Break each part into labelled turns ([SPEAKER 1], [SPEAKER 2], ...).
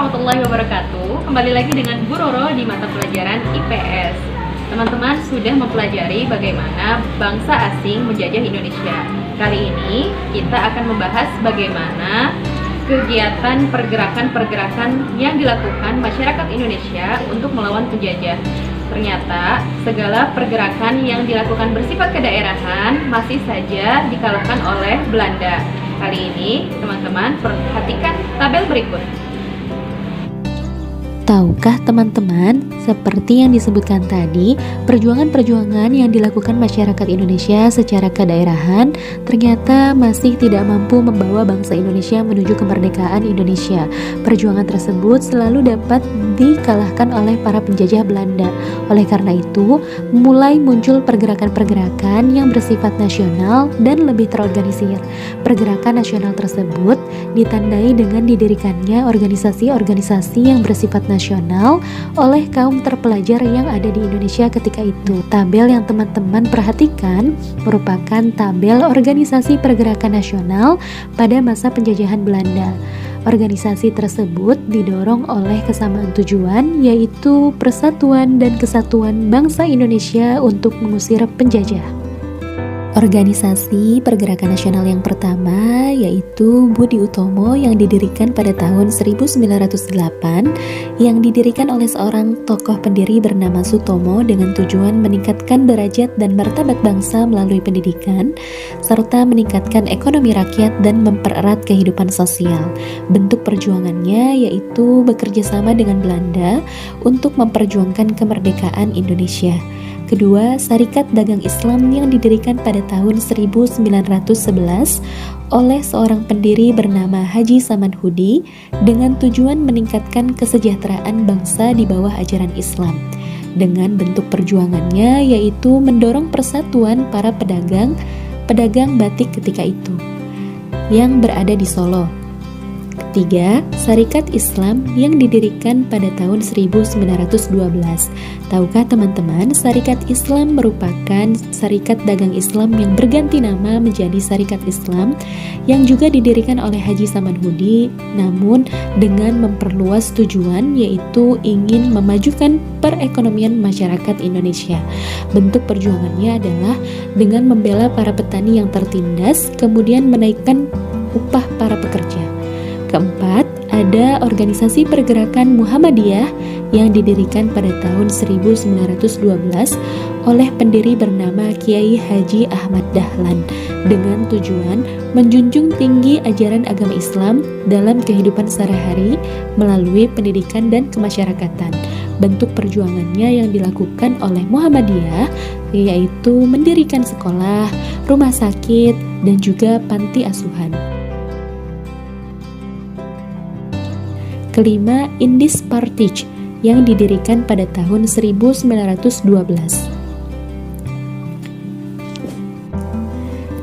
[SPEAKER 1] warahmatullahi wabarakatuh. Kembali lagi dengan Bu Roro di mata pelajaran IPS. Teman-teman sudah mempelajari bagaimana bangsa asing menjajah Indonesia. Kali ini kita akan membahas bagaimana kegiatan pergerakan-pergerakan yang dilakukan masyarakat Indonesia untuk melawan penjajah. Ternyata segala pergerakan yang dilakukan bersifat kedaerahan masih saja dikalahkan oleh Belanda. Kali ini teman-teman perhatikan tabel berikut.
[SPEAKER 2] Tahukah teman-teman, seperti yang disebutkan tadi, perjuangan-perjuangan yang dilakukan masyarakat Indonesia secara kedaerahan ternyata masih tidak mampu membawa bangsa Indonesia menuju kemerdekaan Indonesia. Perjuangan tersebut selalu dapat dikalahkan oleh para penjajah Belanda. Oleh karena itu, mulai muncul pergerakan-pergerakan yang bersifat nasional dan lebih terorganisir. Pergerakan nasional tersebut ditandai dengan didirikannya organisasi-organisasi yang bersifat nasional oleh kaum terpelajar yang ada di Indonesia ketika itu. Tabel yang teman-teman perhatikan merupakan tabel organisasi pergerakan nasional pada masa penjajahan Belanda. Organisasi tersebut didorong oleh kesamaan tujuan, yaitu persatuan dan kesatuan bangsa Indonesia untuk mengusir penjajah. Organisasi pergerakan nasional yang pertama yaitu Budi Utomo yang didirikan pada tahun 1908, yang didirikan oleh seorang tokoh pendiri bernama Sutomo dengan tujuan meningkatkan derajat dan martabat bangsa melalui pendidikan serta meningkatkan ekonomi rakyat dan mempererat kehidupan sosial. Bentuk perjuangannya yaitu bekerja sama dengan Belanda untuk memperjuangkan kemerdekaan Indonesia. Kedua, Syarikat Dagang Islam yang didirikan pada tahun 1911 oleh seorang pendiri bernama Haji Saman Hudi dengan tujuan meningkatkan kesejahteraan bangsa di bawah ajaran Islam. Dengan bentuk perjuangannya yaitu mendorong persatuan para pedagang batik ketika itu yang berada di Solo. Ketiga, Syarikat Islam yang didirikan pada tahun 1912. Tahukah teman-teman, Syarikat Islam merupakan Syarikat Dagang Islam yang berganti nama menjadi Syarikat Islam yang juga didirikan oleh Haji Saman Hudi, namun dengan memperluas tujuan yaitu ingin memajukan perekonomian masyarakat Indonesia. Bentuk perjuangannya adalah dengan membela para petani yang tertindas, kemudian menaikkan upah para pekerja. Keempat, ada organisasi pergerakan Muhammadiyah yang didirikan pada tahun 1912 oleh pendiri bernama Kiai Haji Ahmad Dahlan dengan tujuan menjunjung tinggi ajaran agama Islam dalam kehidupan sehari-hari melalui pendidikan dan kemasyarakatan. Bentuk perjuangannya yang dilakukan oleh Muhammadiyah yaitu mendirikan sekolah, rumah sakit, dan juga panti asuhan. Kelima, Indis Partij yang didirikan pada tahun 1912.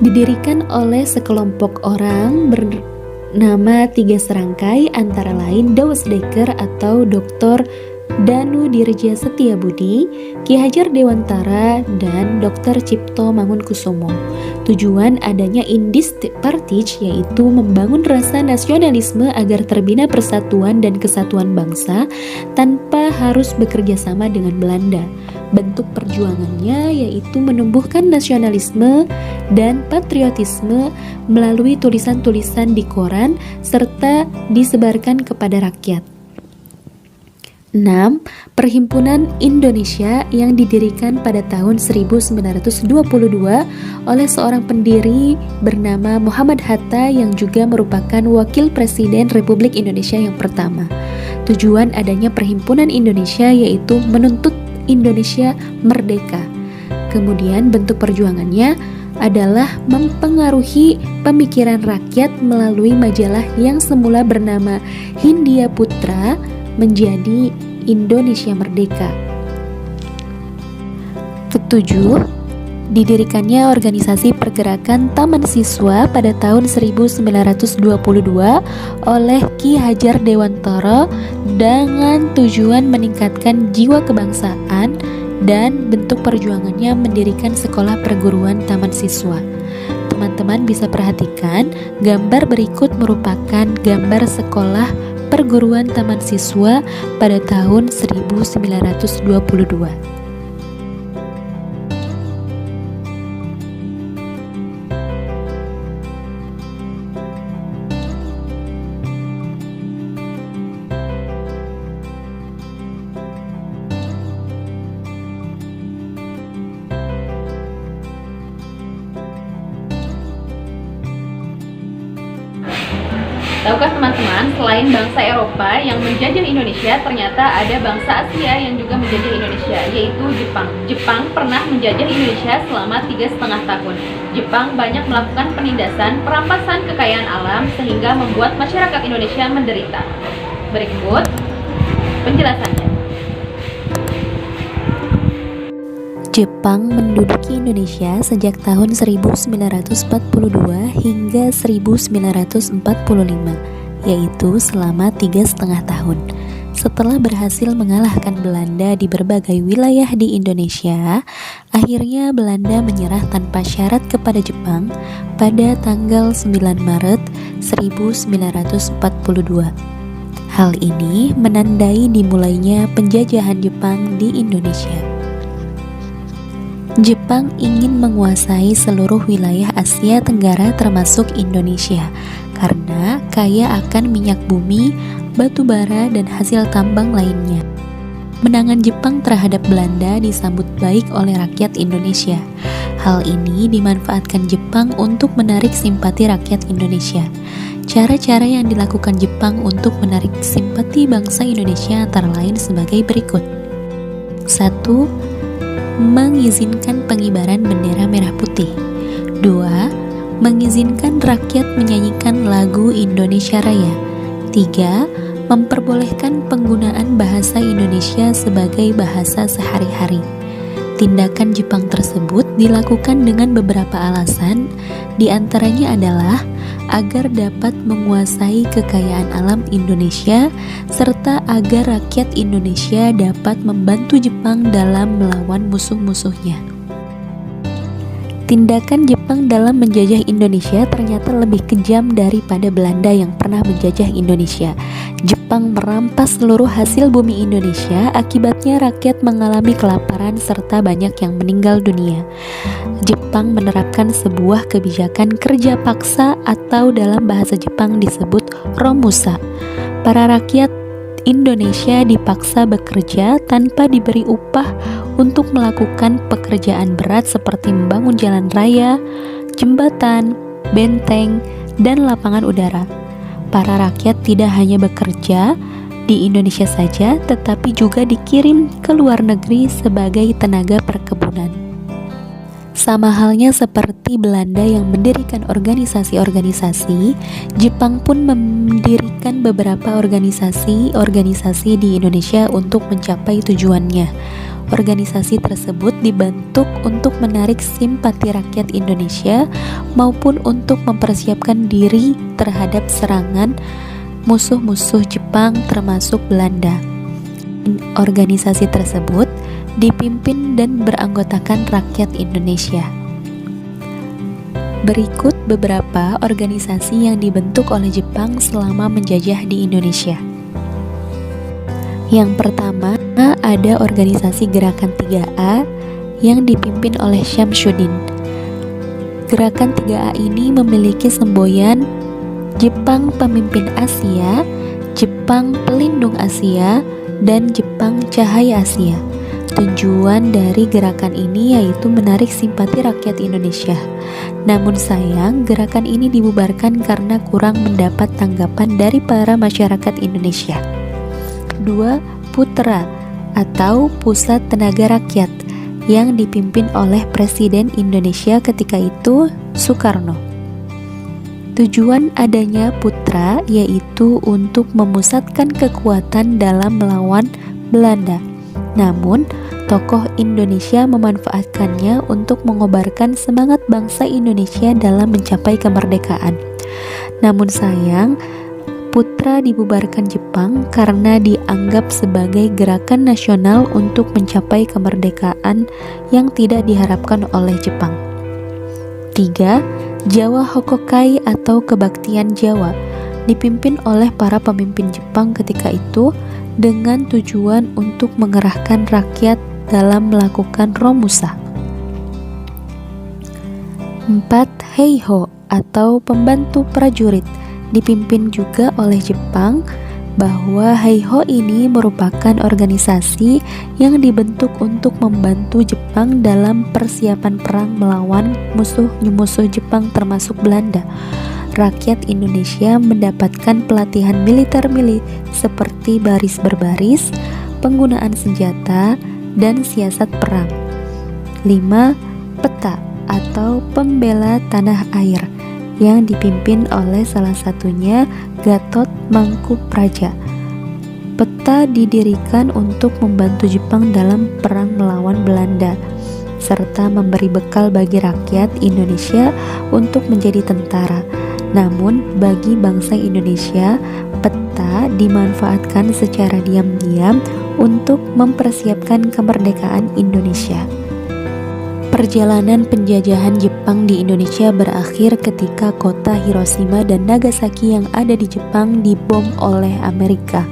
[SPEAKER 2] Didirikan oleh sekelompok orang bernama Tiga Serangkai, antara lain Douwe Dekker atau Dr. Danu Dirja Setiabudi, Ki Hajar Dewantara, dan Dr. Cipto Mangunkusumo. Tujuan adanya Indis Partij yaitu membangun rasa nasionalisme agar terbina persatuan dan kesatuan bangsa tanpa harus bekerja sama dengan Belanda. Bentuk perjuangannya yaitu menumbuhkan nasionalisme dan patriotisme melalui tulisan-tulisan di koran serta disebarkan kepada rakyat. 6. Perhimpunan Indonesia yang didirikan pada tahun 1922 oleh seorang pendiri bernama Muhammad Hatta yang juga merupakan wakil presiden Republik Indonesia yang pertama. Tujuan adanya Perhimpunan Indonesia yaitu menuntut Indonesia merdeka. Kemudian bentuk perjuangannya adalah mempengaruhi pemikiran rakyat melalui majalah yang semula bernama Hindia Putra menjadi Indonesia Merdeka. Ketujuh, didirikannya organisasi pergerakan Taman Siswa pada tahun 1922 oleh Ki Hajar Dewantara dengan tujuan meningkatkan jiwa kebangsaan dan bentuk perjuangannya mendirikan sekolah perguruan Taman Siswa. Teman-teman bisa perhatikan gambar berikut merupakan gambar sekolah perguruan taman siswa pada tahun 1922.
[SPEAKER 1] Tahukah teman-teman, selain bangsa Eropa yang menjajah Indonesia, ternyata ada bangsa Asia yang juga menjajah Indonesia, yaitu Jepang. Jepang pernah menjajah Indonesia selama 3,5 tahun. Jepang banyak melakukan penindasan, perampasan kekayaan alam, sehingga membuat masyarakat Indonesia menderita. Berikut penjelasannya.
[SPEAKER 2] Jepang menduduki Indonesia sejak tahun 1942 hingga 1945, yaitu selama 3,5 tahun. Setelah berhasil mengalahkan Belanda di berbagai wilayah di Indonesia, akhirnya Belanda menyerah tanpa syarat kepada Jepang pada tanggal 9 Maret 1942. Hal ini menandai dimulainya penjajahan Jepang di Indonesia. Jepang ingin menguasai seluruh wilayah Asia Tenggara termasuk Indonesia karena kaya akan minyak bumi, batu bara, dan hasil tambang lainnya. Menangan Jepang terhadap Belanda disambut baik oleh rakyat Indonesia. Hal ini dimanfaatkan Jepang untuk menarik simpati rakyat Indonesia. Cara-cara yang dilakukan Jepang untuk menarik simpati bangsa Indonesia antara lain sebagai berikut. 1. Mengizinkan pengibaran bendera merah putih. 2. Mengizinkan rakyat menyanyikan lagu Indonesia Raya. 3. Memperbolehkan penggunaan bahasa Indonesia sebagai bahasa sehari-hari. Tindakan Jepang tersebut dilakukan dengan beberapa alasan, diantaranya adalah agar dapat menguasai kekayaan alam Indonesia serta agar rakyat Indonesia dapat membantu Jepang dalam melawan musuh-musuhnya. Tindakan Jepang dalam menjajah Indonesia ternyata lebih kejam daripada Belanda yang pernah menjajah Indonesia. Jepang merampas seluruh hasil bumi Indonesia, akibatnya rakyat mengalami kelaparan serta banyak yang meninggal dunia. Jepang menerapkan sebuah kebijakan kerja paksa atau dalam bahasa Jepang disebut romusa. Para rakyat Indonesia dipaksa bekerja tanpa diberi upah untuk melakukan pekerjaan berat seperti membangun jalan raya, jembatan, benteng, dan lapangan udara. Para rakyat tidak hanya bekerja di Indonesia saja, tetapi juga dikirim ke luar negeri sebagai tenaga perkebunan. Sama halnya seperti Belanda yang mendirikan organisasi-organisasi, Jepang pun mendirikan beberapa organisasi-organisasi di Indonesia untuk mencapai tujuannya. Organisasi tersebut dibentuk untuk menarik simpati rakyat Indonesia maupun untuk mempersiapkan diri terhadap serangan musuh-musuh Jepang termasuk Belanda. Organisasi tersebut dipimpin dan beranggotakan rakyat Indonesia. Berikut beberapa organisasi yang dibentuk oleh Jepang selama menjajah di Indonesia. Yang pertama ada organisasi Gerakan 3A yang dipimpin oleh Syamsuddin. Gerakan 3A ini memiliki semboyan Jepang Pemimpin Asia, Jepang Pelindung Asia, dan Jepang Cahaya Asia. Tujuan dari gerakan ini yaitu menarik simpati rakyat Indonesia. Namun sayang, gerakan ini dibubarkan karena kurang mendapat tanggapan dari para masyarakat Indonesia. 2. Putra atau Pusat Tenaga Rakyat yang dipimpin oleh Presiden Indonesia ketika itu, Soekarno. Tujuan adanya Putra yaitu untuk memusatkan kekuatan dalam melawan Belanda. Namun, tokoh Indonesia memanfaatkannya untuk mengobarkan semangat bangsa Indonesia dalam mencapai kemerdekaan. Namun sayang, Putra dibubarkan Jepang karena dianggap sebagai gerakan nasional untuk mencapai kemerdekaan yang tidak diharapkan oleh Jepang. 3. Jawa Hokokai atau Kebaktian Jawa. dipimpin oleh para pemimpin Jepang ketika itu dengan tujuan untuk mengerahkan rakyat dalam melakukan Romusa. 4. Heiho atau pembantu prajurit dipimpin juga oleh Jepang, bahwa Heiho ini merupakan organisasi yang dibentuk untuk membantu Jepang dalam persiapan perang melawan musuh-musuh Jepang termasuk Belanda. Rakyat Indonesia mendapatkan pelatihan militer seperti baris berbaris, penggunaan senjata, dan siasat perang. 5. Peta atau pembela tanah air yang dipimpin oleh salah satunya Gatot Mangkupraja. Peta didirikan untuk membantu Jepang dalam perang melawan Belanda, serta memberi bekal bagi rakyat Indonesia untuk menjadi tentara. Namun, bagi bangsa Indonesia, peta dimanfaatkan secara diam-diam untuk mempersiapkan kemerdekaan Indonesia. Perjalanan penjajahan Jepang di Indonesia berakhir ketika kota Hiroshima dan Nagasaki yang ada di Jepang dibom oleh Amerika.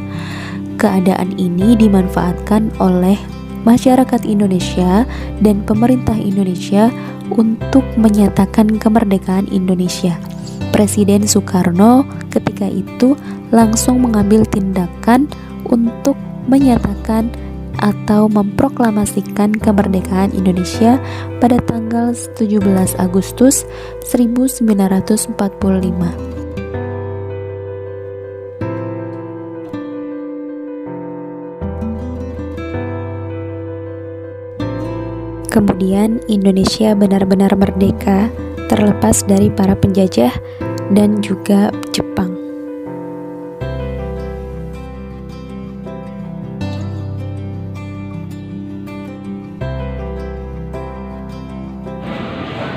[SPEAKER 2] Keadaan ini dimanfaatkan oleh masyarakat Indonesia dan pemerintah Indonesia untuk menyatakan kemerdekaan Indonesia. Presiden Soekarno ketika itu langsung mengambil tindakan untuk menyatakan atau memproklamasikan kemerdekaan Indonesia pada tanggal 17 Agustus 1945. Kemudian Indonesia benar-benar merdeka, terlepas dari para penjajah dan juga Jepang.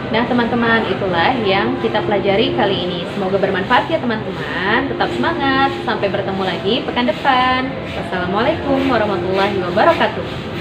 [SPEAKER 1] Nah teman-teman, itulah yang kita pelajari kali ini. Semoga bermanfaat ya teman-teman. Tetap semangat, sampai bertemu lagi pekan depan. Wassalamualaikum warahmatullahi wabarakatuh.